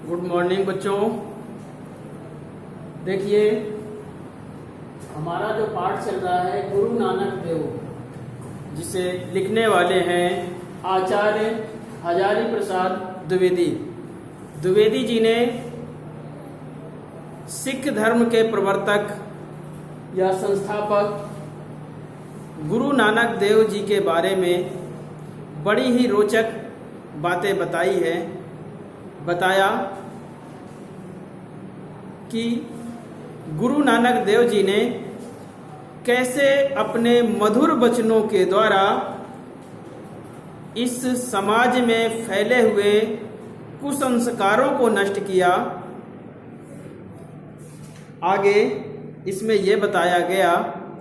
Good morning बच्चों। देखिए, हमारा जो पाठ चल रहा है गुरु नानक देव, जिसे लिखने वाले हैं आचार्य हजारी प्रसाद द्विवेदी। द्विवेदी जी ने सिख धर्म के प्रवर्तक या संस्थापक गुरु नानक देव जी के बारे में बड़ी ही रोचक बातें बताई है। बताया कि गुरु नानक देव जी ने कैसे अपने मधुर वचनों के द्वारा इस समाज में फैले हुए कुसंस्कारों को नष्ट किया। आगे इसमें यह बताया गया,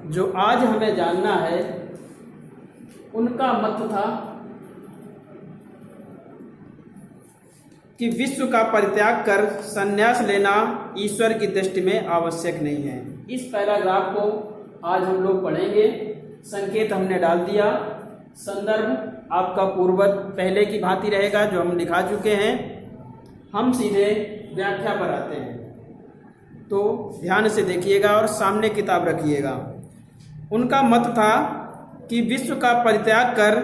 जो आज हमें जानना है, उनका मत था कि विश्व का परित्याग कर संन्यास लेना ईश्वर की दृष्टि में आवश्यक नहीं है। इस पैराग्राफ को आज हम लोग पढ़ेंगे। संकेत हमने डाल दिया। संदर्भ आपका पूर्ववत पहले की भांति रहेगा, जो हम लिखा चुके हैं। हम सीधे व्याख्या पर आते हैं, तो ध्यान से देखिएगा और सामने किताब रखिएगा। उनका मत था कि विश्व का परित्याग कर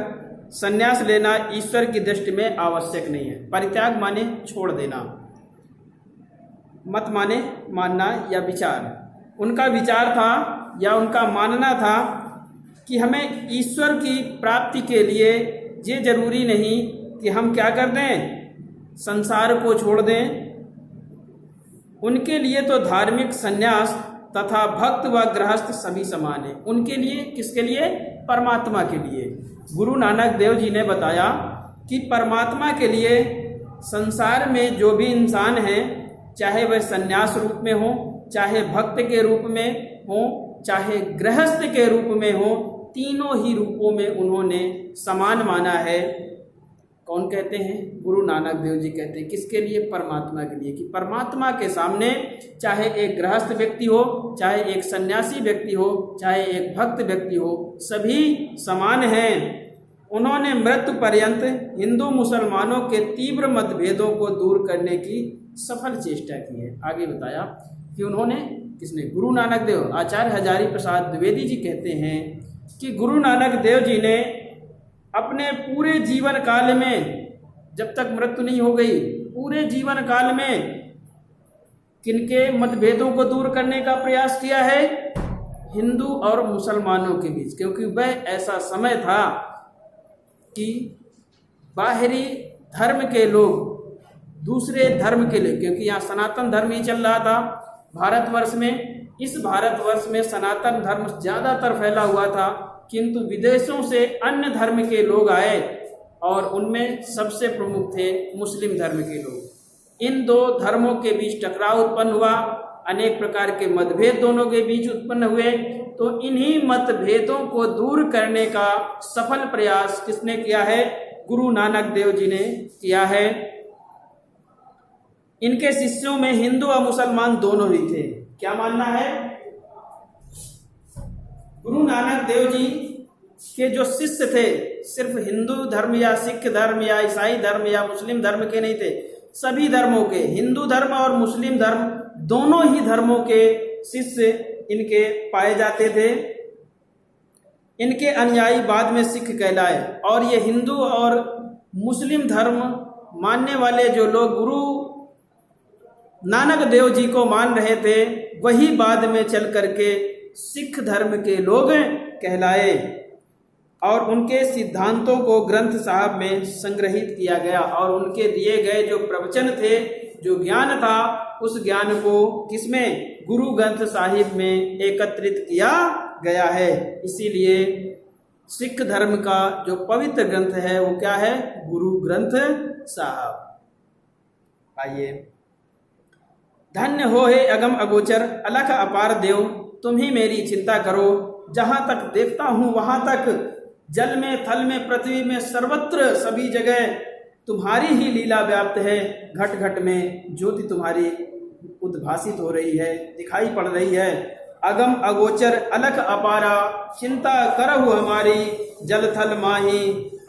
संन्यास लेना ईश्वर की दृष्टि में आवश्यक नहीं है। परित्याग माने छोड़ देना, मत माने मानना या विचार। उनका विचार था या उनका मानना था कि हमें ईश्वर की प्राप्ति के लिए ये जरूरी नहीं कि हम क्या कर दें, संसार को छोड़ दें। उनके लिए तो धार्मिक संन्यास तथा भक्त व गृहस्थ सभी समान है। उनके लिए, किसके लिए? परमात्मा के लिए। गुरु नानक देव जी ने बताया कि परमात्मा के लिए संसार में जो भी इंसान हैं, चाहे वह संन्यास रूप में हो, चाहे भक्त के रूप में हो, चाहे गृहस्थ के रूप में हो, तीनों ही रूपों में उन्होंने समान माना है। कौन कहते हैं? गुरु नानक देव जी कहते हैं। किसके लिए? परमात्मा के लिए। कि परमात्मा के सामने चाहे एक गृहस्थ व्यक्ति हो, चाहे एक सन्यासी व्यक्ति हो, चाहे एक भक्त व्यक्ति हो, सभी समान हैं। उन्होंने मृत्यु पर्यंत हिंदू मुसलमानों के तीव्र मतभेदों को दूर करने की सफल चेष्टा की है। आगे बताया कि उन्होंने, किसने? गुरु नानक देव। आचार्य हजारी प्रसाद द्विवेदी जी कहते हैं कि गुरु नानक देव जी ने अपने पूरे जीवन काल में, जब तक मृत्यु नहीं हो गई, पूरे जीवन काल में किनके मतभेदों को दूर करने का प्रयास किया है? हिंदू और मुसलमानों के बीच। क्योंकि वह ऐसा समय था कि बाहरी धर्म के लोग दूसरे धर्म के लिए, क्योंकि यहाँ सनातन धर्म ही चल रहा था भारतवर्ष में। इस भारतवर्ष में सनातन धर्म ज़्यादातर फैला हुआ था, किंतु विदेशों से अन्य धर्म के लोग आए और उनमें सबसे प्रमुख थे मुस्लिम धर्म के लोग। इन दो धर्मों के बीच टकराव उत्पन्न हुआ, अनेक प्रकार के मतभेद दोनों के बीच उत्पन्न हुए। तो इन्हीं मतभेदों को दूर करने का सफल प्रयास किसने किया है? गुरु नानक देव जी ने किया है। इनके शिष्यों में हिंदू और मुसलमान दोनों ही थे। क्या मानना है? गुरु नानक देव जी के जो शिष्य थे, सिर्फ हिंदू धर्म या सिख धर्म या ईसाई धर्म या मुस्लिम धर्म के नहीं थे, सभी धर्मों के, हिंदू धर्म और मुस्लिम धर्म दोनों ही धर्मों के शिष्य इनके पाए जाते थे। इनके अनुयायी बाद में सिख कहलाए, और ये हिंदू और मुस्लिम धर्म मानने वाले जो लोग गुरु नानक देव जी को मान रहे थे, वही बाद में चल करके सिख धर्म के लोग कहलाए। और उनके सिद्धांतों को ग्रंथ साहब में संग्रहित किया गया, और उनके दिए गए जो प्रवचन थे, जो ज्ञान था, उस ज्ञान को किसमें? गुरु ग्रंथ साहिब में एकत्रित किया गया है। इसीलिए सिख धर्म का जो पवित्र ग्रंथ है वो क्या है? गुरु ग्रंथ साहब। आइए। धन्य हो हे अगम अगोचर, अलख अपार देव, तुम ही मेरी चिंता करो। जहाँ तक देखता हूँ वहाँ तक, जल में, थल में, पृथ्वी में, सर्वत्र सभी जगह तुम्हारी ही लीला व्याप्त है। घट घट में ज्योति तुम्हारी उद्भासित हो रही है, दिखाई पड़ रही है। अगम अगोचर अलख अपारा, चिंता करहु हमारी। जल थल माही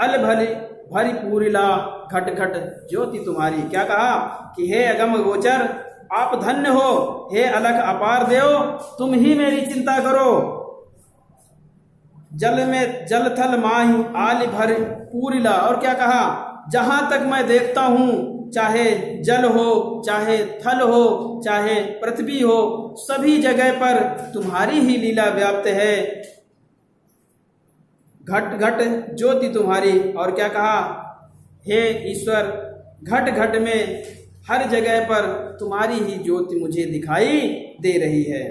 अल भली भरी पूरिला, घट घट ज्योति तुम्हारी। क्या कहा कि हे अगम गोचर आप धन्य हो, हे अलख अपार देव तुम ही मेरी चिंता करो। जल में जल थल माही आल भर पूरिला। और क्या कहा, जहां तक मैं देखता हूं चाहे जल हो, चाहे थल हो, चाहे पृथ्वी हो, सभी जगह पर तुम्हारी ही लीला व्याप्त है। घट घट ज्योति तुम्हारी। और क्या कहा, हे ईश्वर घट घट में हर जगह पर तुम्हारी ही ज्योति मुझे दिखाई दे रही है।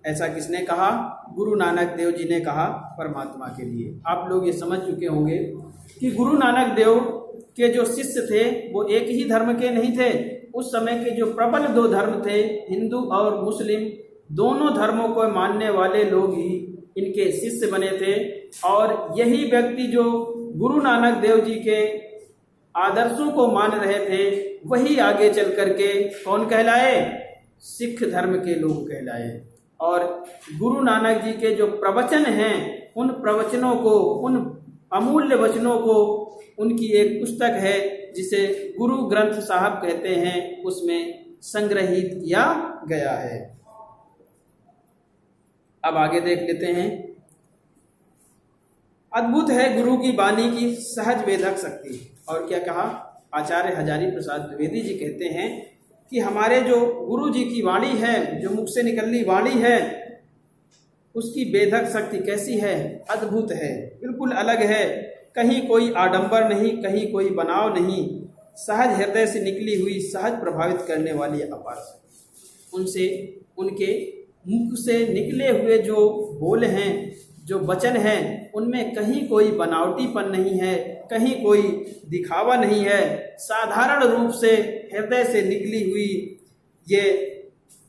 ऐसा किसने कहा, गुरु नानक देव जी ने कहा परमात्मा के लिए। आप लोग ये समझ चुके होंगे कि गुरु नानक देव के जो शिष्य थे वो एक ही धर्म के नहीं थे। उस समय के जो प्रबल दो धर्म थे, हिंदू और मुस्लिम, दोनों धर्मों को मानने वाले लोग ही इनके शिष्य बने थे। और यही व्यक्ति जो गुरु नानक देव जी के आदर्शों को मान रहे थे वही आगे चल करके कौन कहलाए, सिख धर्म के लोग कहलाए। और गुरु नानक जी के जो प्रवचन हैं उन प्रवचनों को, उन अमूल्य वचनों को, उनकी एक पुस्तक है जिसे गुरु ग्रंथ साहब कहते हैं, उसमें संग्रहित किया गया है। अब आगे देख लेते हैं। अद्भुत है गुरु की वाणी की सहज वेदक शक्ति। और क्या कहा, आचार्य हजारी प्रसाद द्विवेदी जी कहते हैं कि हमारे जो गुरु जी की वाणी है, जो मुख से निकलनी वाणी है, उसकी वेदक शक्ति कैसी है, अद्भुत है, बिल्कुल अलग है। कहीं कोई आडंबर नहीं, कहीं कोई बनाव नहीं, सहज हृदय से निकली हुई, सहज प्रभावित करने वाली अपार शक्ति। उनसे, उनके मुख से निकले हुए जो बोल हैं, जो वचन हैं, उनमें कहीं कोई बनावटीपन नहीं है, कहीं कोई दिखावा नहीं है। साधारण रूप से हृदय से निकली हुई ये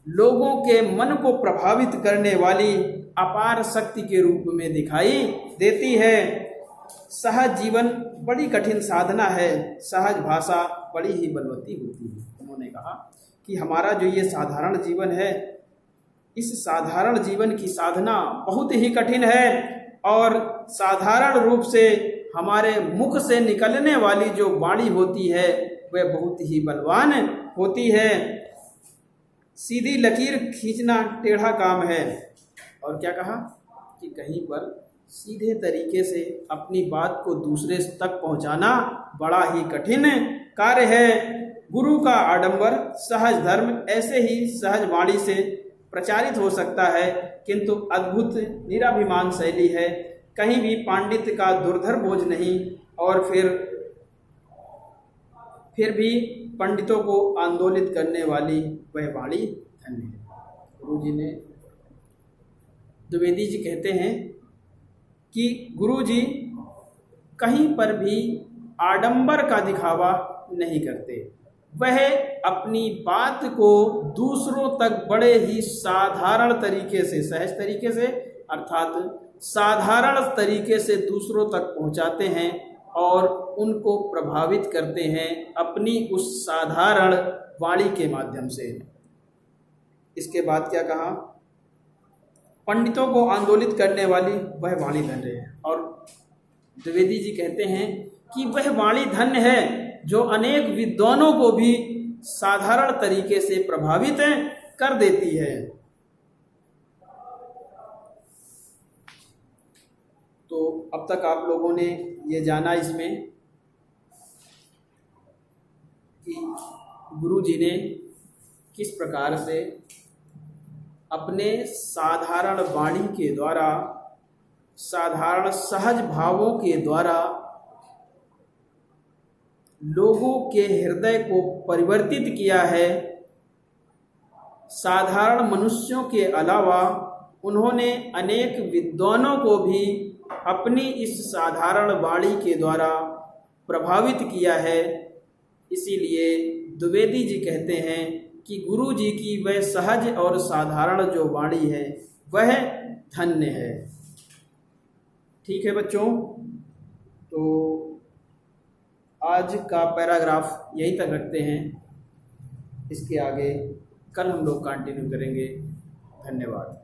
लोगों के मन को प्रभावित करने वाली अपार शक्ति के रूप में दिखाई देती है। सहज जीवन बड़ी कठिन साधना है, सहज भाषा बड़ी ही बलवती होती है। उन्होंने कहा कि हमारा जो ये साधारण जीवन है, इस साधारण जीवन की साधना बहुत ही कठिन है। और साधारण रूप से हमारे मुख से निकलने वाली जो वाणी होती है वह बहुत ही बलवान होती है। सीधी लकीर खींचना टेढ़ा काम है। और क्या कहा कि कहीं पर सीधे तरीके से अपनी बात को दूसरे तक पहुंचाना बड़ा ही कठिन कार्य है। गुरु का आडंबर सहज धर्म ऐसे ही सहज वाणी से प्रचारित हो सकता है, किंतु अद्भुत निराभिमान शैली है। कहीं भी पांडित्य का दुर्धर बोझ नहीं, और फिर भी पंडितों को आंदोलित करने वाली वह वाणी धन्य है। गुरु जी ने, द्विवेदी जी कहते हैं कि गुरु जी कहीं पर भी आडंबर का दिखावा नहीं करते। वह अपनी बात को दूसरों तक बड़े ही साधारण तरीके से, सहज तरीके से, अर्थात साधारण तरीके से दूसरों तक पहुंचाते हैं और उनको प्रभावित करते हैं अपनी उस साधारण वाणी के माध्यम से। इसके बाद क्या कहा, पंडितों को आंदोलित करने वाली वह वाणी धन्य है। और द्विवेदी जी कहते हैं कि वह वाणी धन्य है जो अनेक विद्वानों को भी साधारण तरीके से प्रभावित कर देती है। तो अब तक आप लोगों ने ये जाना इसमें कि गुरु जी ने किस प्रकार से अपने साधारण वाणी के द्वारा, साधारण सहज भावों के द्वारा लोगों के हृदय को परिवर्तित किया है। साधारण मनुष्यों के अलावा उन्होंने अनेक विद्वानों को भी अपनी इस साधारण वाणी के द्वारा प्रभावित किया है। इसीलिए द्विवेदी जी कहते हैं कि गुरु जी की वह सहज और साधारण जो वाणी है वह धन्य है। ठीक है बच्चों, तो आज का पैराग्राफ यहीं तक रखते हैं। इसके आगे कल हम लोग कंटिन्यू करेंगे। धन्यवाद।